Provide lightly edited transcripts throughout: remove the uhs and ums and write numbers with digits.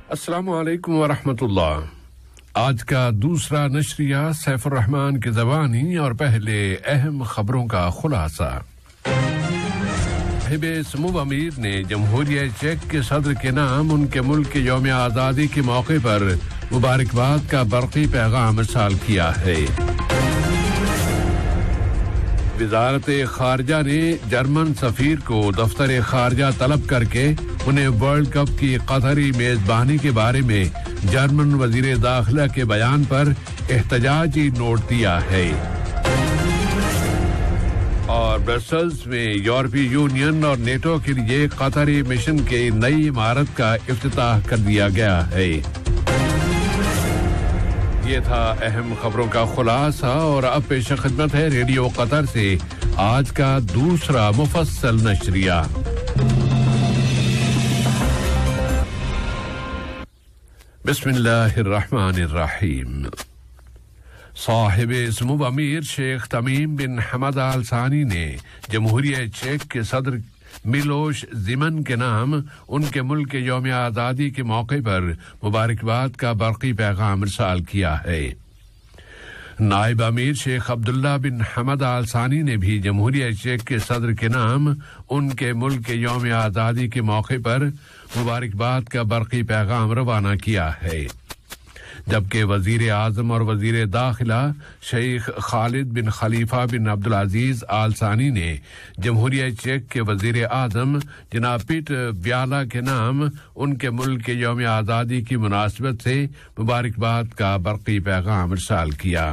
السلام علیکم ورحمۃ اللہ۔ آج کا دوسرا نشریہ سیف الرحمان کی زبانی اور پہلے اہم خبروں کا خلاصہ۔ صاحب سمو امیر نے جمہوریہ چیک کے صدر کے نام ان کے ملک کے یوم آزادی کے موقع پر مبارکباد کا برقی پیغام ارسال کیا ہے۔ وزارت خارجہ نے جرمن سفیر کو دفتر خارجہ طلب کر کے انہیں ورلڈ کپ کی قطری میزبانی کے بارے میں جرمن وزیر داخلہ کے بیان پر احتجاجی نوٹ دیا ہے۔ اور برسلز میں یورپی یونین اور نیٹو کے لیے قطری مشن کی نئی عمارت کا افتتاح کر دیا گیا ہے۔ یہ تھا اہم خبروں کا خلاصہ، اور اب پیش خدمت ہے ریڈیو قطر سے آج کا دوسرا مفصل نشریہ۔ بسم اللہ الرحمن الرحیم۔ صاحب سمو امیر شیخ تمیم بن حمد آل ثانی نے جمہوریہ چیک کے صدر میلوش زیمن کے نام ان کے ملک کے یوم آزادی کے موقع پر مبارکباد کا برقی پیغام ارسال کیا ہے۔ نائب امیر شیخ عبداللہ بن حمد آل ثانی نے بھی جمہوریہ چیک کے صدر کے نام ان کے ملک کے یوم آزادی کے موقع پر مبارکباد کا برقی پیغام روانہ کیا ہے، جبکہ وزیر اعظم اور وزیر داخلہ شیخ خالد بن خلیفہ بن عبدالعزیز آل ثانی نے جمہوریہ چیک کے وزیر اعظم جناب پیٹ بیالا کے نام ان کے ملک کے یوم آزادی کی مناسبت سے مبارکباد کا برقی پیغام ارسال کیا۔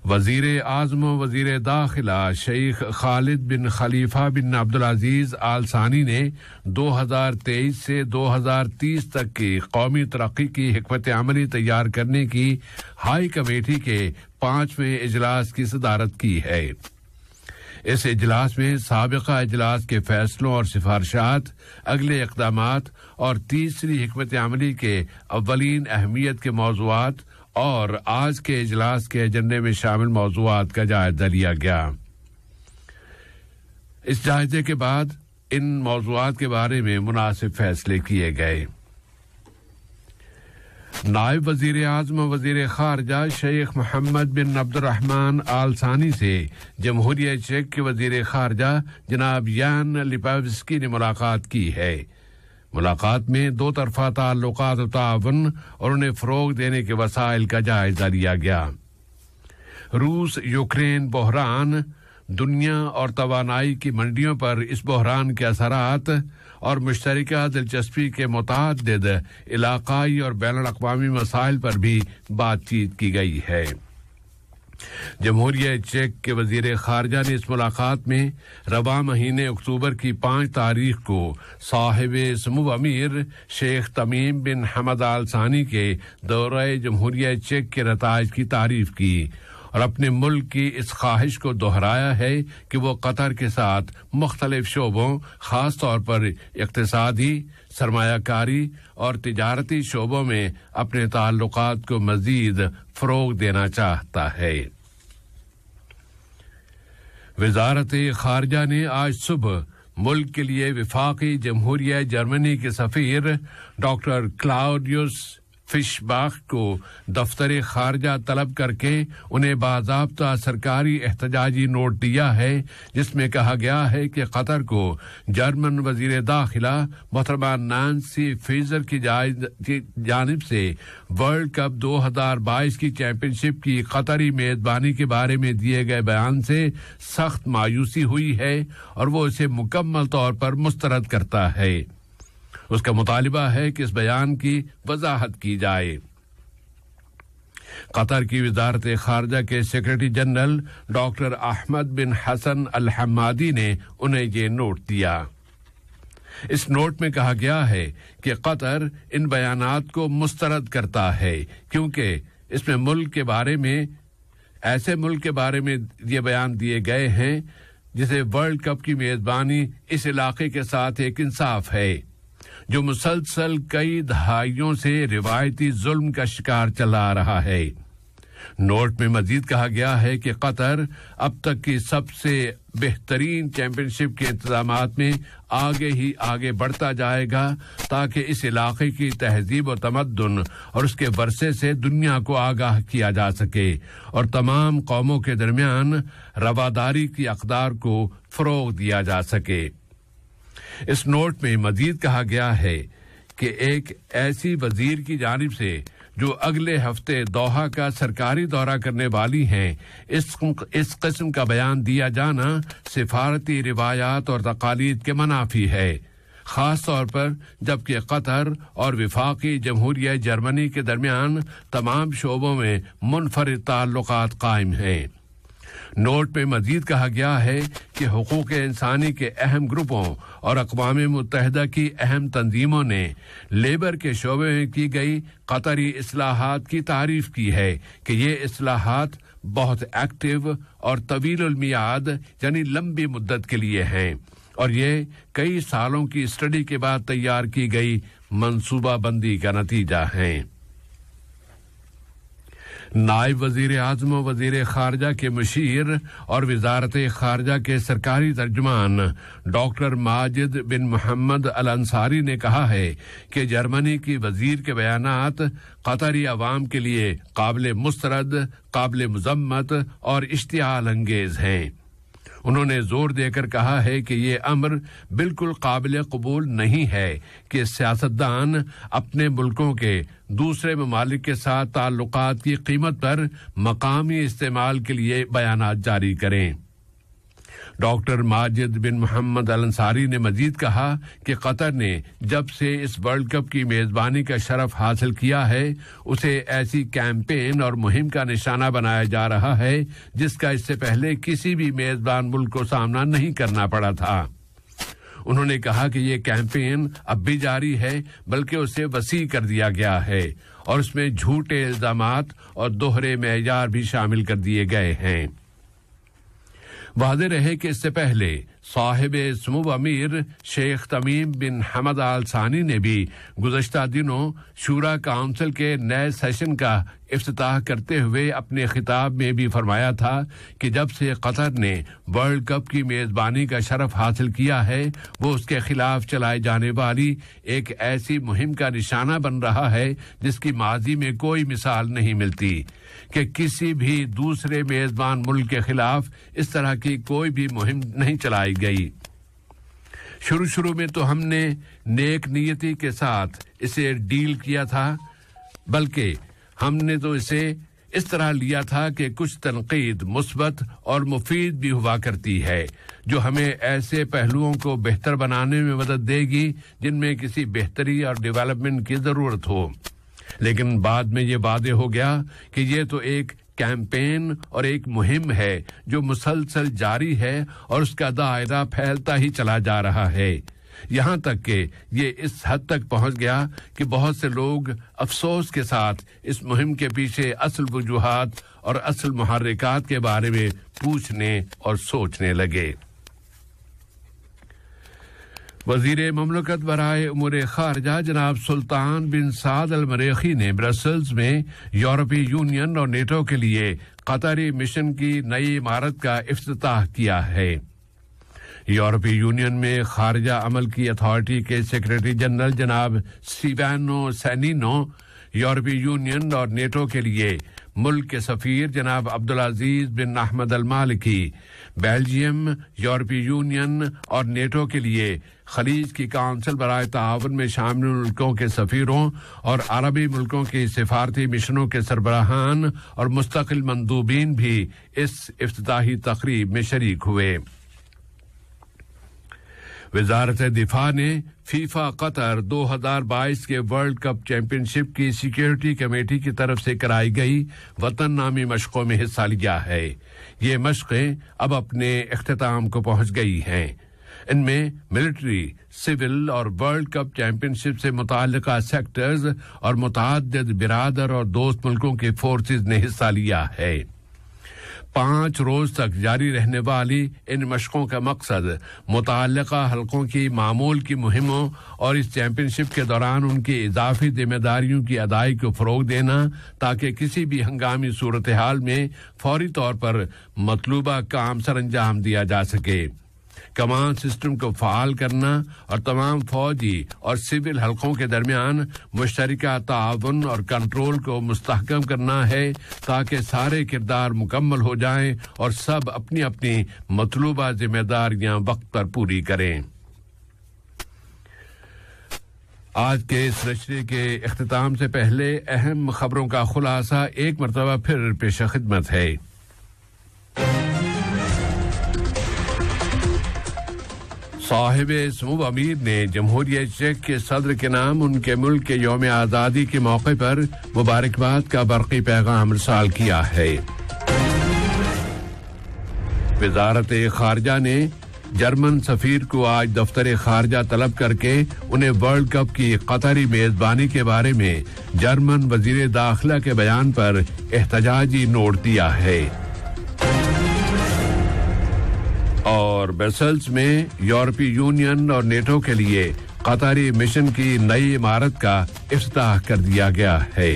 وزیر اعظم و وزیر داخلہ شیخ خالد بن خلیفہ بن عبدالعزیز آل ثانی نے 2023 سے 2030 تک کی قومی ترقی کی حکمت عملی تیار کرنے کی ہائی کمیٹی کے 5ویں اجلاس کی صدارت کی ہے۔ اس اجلاس میں سابقہ اجلاس کے فیصلوں اور سفارشات، اگلے اقدامات اور تیسری حکمت عملی کے اولین اہمیت کے موضوعات اور آج کے اجلاس کے ایجنڈے میں شامل موضوعات کا جائزہ لیا گیا۔ اس جائزے کے بعد ان موضوعات کے بارے میں مناسب فیصلے کیے گئے۔ نائب وزیر اعظم و وزیر خارجہ شیخ محمد بن عبد الرحمن آل ثانی سے جمہوریہ چیک کے وزیر خارجہ جناب یان لیپاوسکی نے ملاقات کی ہے۔ ملاقات میں دو طرفہ تعلقات و تعاون اور انہیں فروغ دینے کے وسائل کا جائزہ لیا گیا۔ روس یوکرین بحران، دنیا اور توانائی کی منڈیوں پر اس بحران کے اثرات اور مشترکہ دلچسپی کے متعدد علاقائی اور بین الاقوامی مسائل پر بھی بات چیت کی گئی ہے۔ جمہوریہ چیک کے وزیر خارجہ نے اس ملاقات میں رواں مہینے اکتوبر کی 5 تاریخ کو صاحب سمو امیر شیخ تمیم بن حمد آل ثانی کے دورہ جمہوریہ چیک کے نتائج کی تعریف کی اور اپنے ملک کی اس خواہش کو دہرایا ہے کہ وہ قطر کے ساتھ مختلف شعبوں، خاص طور پر اقتصادی، سرمایہ کاری اور تجارتی شعبوں میں اپنے تعلقات کو مزید فروغ دینا چاہتا ہے۔ وزارت خارجہ نے آج صبح ملک کے لیے وفاقی جمہوریہ جرمنی کے سفیر ڈاکٹر کلاؤڈیوس فش باخ کو دفتر خارجہ طلب کر کے انہیں باضابطہ سرکاری احتجاجی نوٹ دیا ہے، جس میں کہا گیا ہے کہ قطر کو جرمن وزیر داخلہ محترمہ نانسی فیزر کی جانب سے ورلڈ کپ 2022 کی چیمپئن شپ کی قطری میزبانی کے بارے میں دیے گئے بیان سے سخت مایوسی ہوئی ہے اور وہ اسے مکمل طور پر مسترد کرتا ہے۔ اس کا مطالبہ ہے کہ اس بیان کی وضاحت کی جائے۔ قطر کی وزارت خارجہ کے سیکرٹری جنرل ڈاکٹر احمد بن حسن الحمادی نے انہیں یہ نوٹ دیا۔ اس نوٹ میں کہا گیا ہے کہ قطر ان بیانات کو مسترد کرتا ہے کیونکہ اس میں ایسے ملک کے بارے میں یہ بیان دیے گئے ہیں جسے ورلڈ کپ کی میزبانی اس علاقے کے ساتھ ایک انصاف ہے جو مسلسل کئی دہائیوں سے روایتی ظلم کا شکار چلا آ رہا ہے۔ نوٹ میں مزید کہا گیا ہے کہ قطر اب تک کی سب سے بہترین چیمپئن شپ کے انتظامات میں آگے ہی آگے بڑھتا جائے گا تاکہ اس علاقے کی تہذیب و تمدن اور اس کے ورثے سے دنیا کو آگاہ کیا جا سکے اور تمام قوموں کے درمیان رواداری کی اقدار کو فروغ دیا جا سکے۔ اس نوٹ میں مزید کہا گیا ہے کہ ایک ایسی وزیر کی جانب سے جو اگلے ہفتے دوحہ کا سرکاری دورہ کرنے والی ہیں، اس قسم کا بیان دیا جانا سفارتی روایات اور تقالید کے منافی ہے، خاص طور پر جبکہ قطر اور وفاقی جمہوریہ جرمنی کے درمیان تمام شعبوں میں منفرد تعلقات قائم ہیں۔ نوٹ میں مزید کہا گیا ہے کہ حقوق انسانی کے اہم گروپوں اور اقوام متحدہ کی اہم تنظیموں نے لیبر کے شعبے میں کی گئی قطری اصلاحات کی تعریف کی ہے کہ یہ اصلاحات بہت ایکٹیو اور طویل المیعاد یعنی لمبی مدت کے لیے ہیں اور یہ کئی سالوں کی اسٹڈی کے بعد تیار کی گئی منصوبہ بندی کا نتیجہ ہیں۔ نائب وزیر اعظم و وزیر خارجہ کے مشیر اور وزارت خارجہ کے سرکاری ترجمان ڈاکٹر ماجد بن محمد الانصاری نے کہا ہے کہ جرمنی کی وزیر کے بیانات قطری عوام کے لیے قابل مسترد، قابل مذمت اور اشتعال انگیز ہیں۔ انہوں نے زور دے کر کہا ہے کہ یہ امر بالکل قابل قبول نہیں ہے کہ سیاستدان اپنے ملکوں کے دوسرے ممالک کے ساتھ تعلقات کی قیمت پر مقامی استعمال کے لیے بیانات جاری کریں۔ ڈاکٹر ماجد بن محمد الانصاری نے مزید کہا کہ قطر نے جب سے اس ورلڈ کپ کی میزبانی کا شرف حاصل کیا ہے اسے ایسی کیمپین اور مہم کا نشانہ بنایا جا رہا ہے جس کا اس سے پہلے کسی بھی میزبان ملک کو سامنا نہیں کرنا پڑا تھا۔ انہوں نے کہا کہ یہ کیمپین اب بھی جاری ہے بلکہ اسے وسیع کر دیا گیا ہے اور اس میں جھوٹے الزامات اور دوہرے معیار بھی شامل کر دیے گئے ہیں۔ واضح رہے کہ اس سے پہلے صاحب سمو امیر شیخ تمیم بن حمد آل ثانی نے بھی گزشتہ دنوں شورا کونسل کے نئے سیشن کا افتتاح کرتے ہوئے اپنے خطاب میں بھی فرمایا تھا کہ جب سے قطر نے ورلڈ کپ کی میزبانی کا شرف حاصل کیا ہے وہ اس کے خلاف چلائی جانے والی ایک ایسی مہم کا نشانہ بن رہا ہے جس کی ماضی میں کوئی مثال نہیں ملتی کہ کسی بھی دوسرے میزبان ملک کے خلاف اس طرح کی کوئی بھی مہم نہیں چلائی گئی۔ شروع میں تو ہم نے نیک نیتی کے ساتھ اسے ڈیل کیا تھا، بلکہ ہم نے تو اسے اس طرح لیا تھا کہ کچھ تنقید مثبت اور مفید بھی ہوا کرتی ہے جو ہمیں ایسے پہلوؤں کو بہتر بنانے میں مدد دے گی جن میں کسی بہتری اور ڈیولپمنٹ کی ضرورت ہو، لیکن بعد میں یہ واضح ہو گیا کہ یہ تو ایک کیمپین اور ایک مہم ہے جو مسلسل جاری ہے اور اس کا دائرہ پھیلتا ہی چلا جا رہا ہے، یہاں تک کہ یہ اس حد تک پہنچ گیا کہ بہت سے لوگ افسوس کے ساتھ اس مہم کے پیچھے اصل وجوہات اور اصل محرکات کے بارے میں پوچھنے اور سوچنے لگے۔ وزیر مملکت برائے امور خارجہ جناب سلطان بن سعد المریخی نے برسلز میں یورپی یونین اور نیٹو کے لیے قطری مشن کی نئی عمارت کا افتتاح کیا ہے۔ یورپی یونین میں خارجہ عمل کی اتھارٹی کے سیکرٹری جنرل جناب سٹیفانو سینینو، یورپی یونین اور نیٹو کے لیے ملک کے سفیر جناب عبدالعزیز بن احمد المالکی، بیلجیم، یورپی یونین اور نیٹو کے لیے خلیج کی کونسل برائے تعاون میں شامل ملکوں کے سفیروں اور عربی ملکوں کی سفارتی مشنوں کے سربراہان اور مستقل مندوبین بھی اس افتتاحی تقریب میں شریک ہوئے۔ وزارت دفاع نے فیفا قطر 2022 کے ورلڈ کپ چیمپئن شپ کی سیکیورٹی کمیٹی کی طرف سے کرائی گئی وطن نامی مشقوں میں حصہ لیا ہے۔ یہ مشقیں اب اپنے اختتام کو پہنچ گئی ہیں۔ ان میں ملٹری، سول اور ورلڈ کپ چیمپئن شپ سے متعلقہ سیکٹرز اور متعدد برادر اور دوست ملکوں کے فورسز نے حصہ لیا ہے۔ 5 روز تک جاری رہنے والی ان مشقوں کا مقصد متعلقہ حلقوں کی معمول کی مہموں اور اس چیمپئن شپ کے دوران ان کی اضافی ذمہ داریوں کی ادائیگی کو فروغ دینا تاکہ کسی بھی ہنگامی صورتحال میں فوری طور پر مطلوبہ کام سر انجام دیا جا سکے۔ کمانڈ سسٹم کو فعال کرنا اور تمام فوجی اور سول حلقوں کے درمیان مشترکہ تعاون اور کنٹرول کو مستحکم کرنا ہے تاکہ سارے کردار مکمل ہو جائیں اور سب اپنی اپنی مطلوبہ ذمہ داریاں وقت پر پوری کریں۔ آج کے اس نشریے کے اختتام سے پہلے اہم خبروں کا خلاصہ ایک مرتبہ پھر پیش خدمت ہے۔ صاحب سمو امیر نے جمہوریہ چیک کے صدر کے نام ان کے ملک کے یوم آزادی کے موقع پر مبارکباد کا برقی پیغام ارسال کیا ہے۔ وزارت خارجہ نے جرمن سفیر کو آج دفتر خارجہ طلب کر کے انہیں ورلڈ کپ کی قطری میزبانی کے بارے میں جرمن وزیر داخلہ کے بیان پر احتجاجی نوٹ دیا ہے۔ اور برسلز میں یورپی یونین اور نیٹو کے لیے قطری مشن کی نئی عمارت کا افتتاح کر دیا گیا ہے۔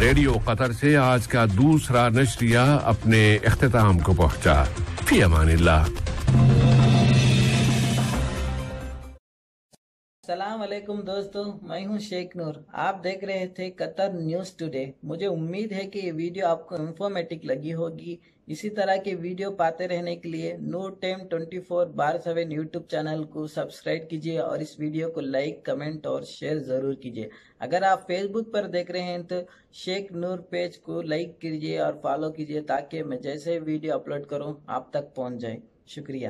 ریڈیو قطر سے آج کا دوسرا نشریہ اپنے اختتام کو پہنچا۔ فی امان اللہ۔ السلام علیکم دوستو، میں ہوں شیخ نور۔ آپ دیکھ رہے تھے قطر نیوز ٹوڈے۔ مجھے امید ہے کہ یہ ویڈیو آپ کو انفارمیٹک لگی ہوگی۔ اسی طرح کے ویڈیو پاتے رہنے کے لیے نور ٹائم 24/7 یوٹیوب چینل کو سبسکرائب کیجیے اور اس ویڈیو کو لائک، کمنٹ اور شیئر ضرور کیجیے۔ اگر آپ فیس بک پر دیکھ رہے ہیں تو شیخ نور پیج کو لائک کیجیے اور فالو کیجیے تاکہ میں جیسے ویڈیو اپلوڈ کروں آپ تک پہنچ جائے۔ شکریہ۔